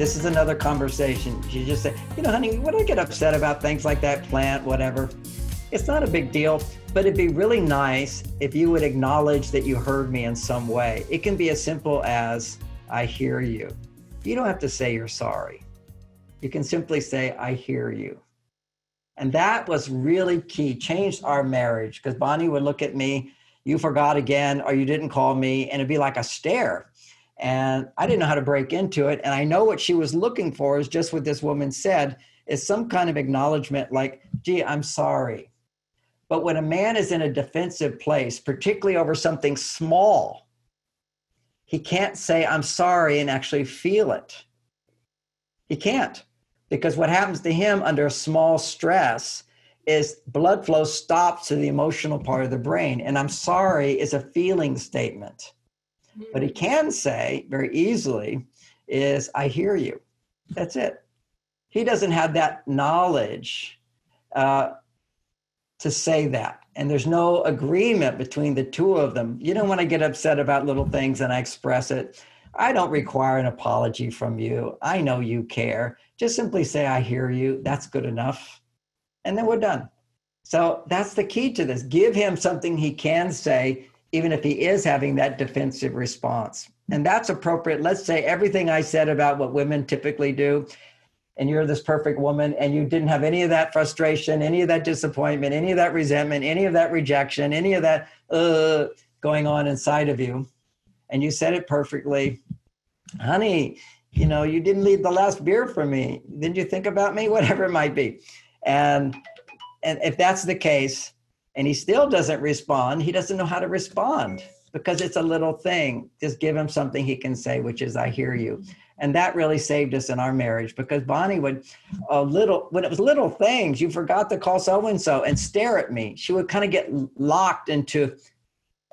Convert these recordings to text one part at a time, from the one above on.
This is another conversation. You just say, you know, honey, when I get upset about things like that, plant, whatever, it's not a big deal, but it'd be really nice if you would acknowledge that you heard me in some way. It can be as simple as, I hear you. You don't have to say you're sorry. You can simply say, I hear you. And that was really key, changed our marriage, because Bonnie would look at me, you forgot again, or you didn't call me, and it'd be like a stare. And I didn't know how to break into it. And I know what she was looking for is just what this woman said, is some kind of acknowledgement like, gee, I'm sorry. But when a man is in a defensive place, particularly over something small, he can't say, I'm sorry, and actually feel it. He can't. Because what happens to him under a small stress is blood flow stops to the emotional part of the brain. And I'm sorry is a feeling statement. What he can say very easily is, I hear you. That's it. He doesn't have that knowledge to say that. And there's no agreement between the two of them. You know, when I get upset about little things and I express it, I don't require an apology from you. I know you care. Just simply say, I hear you. That's good enough. And then we're done. So that's the key to this. Give him something he can say, even if he is having that defensive response. And that's appropriate. Let's say everything I said about what women typically do, and you're this perfect woman, and you didn't have any of that frustration, any of that disappointment, any of that resentment, any of that rejection, any of that going on inside of you. And you said it perfectly. Honey, you know, you didn't leave the last beer for me. Didn't you think about me? Whatever it might be. And if that's the case, and he still doesn't respond, he doesn't know how to respond because it's a little thing. Just give him something he can say, which is, I hear you. And that really saved us in our marriage because Bonnie would, when it was little things, you forgot to call so-and-so and stare at me. She would kind of get locked into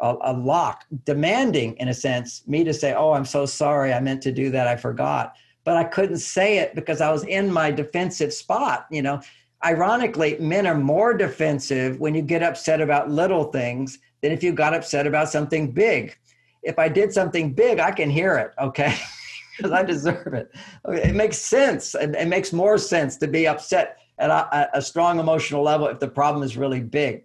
a lock, demanding, in a sense, me to say, oh, I'm so sorry. I meant to do that. I forgot. But I couldn't say it because I was in my defensive spot, you know. Ironically, men are more defensive when you get upset about little things than if you got upset about something big. If I did something big, I can hear it, okay? Because I deserve it. Okay, it makes sense. It makes more sense to be upset at a strong emotional level if the problem is really big.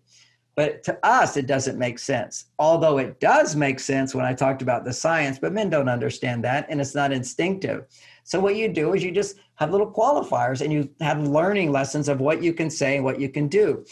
But to us, it doesn't make sense. Although it does make sense when I talked about the science, but men don't understand that, and it's not instinctive. So what you do is you just have little qualifiers and you have learning lessons of what you can say and what you can do.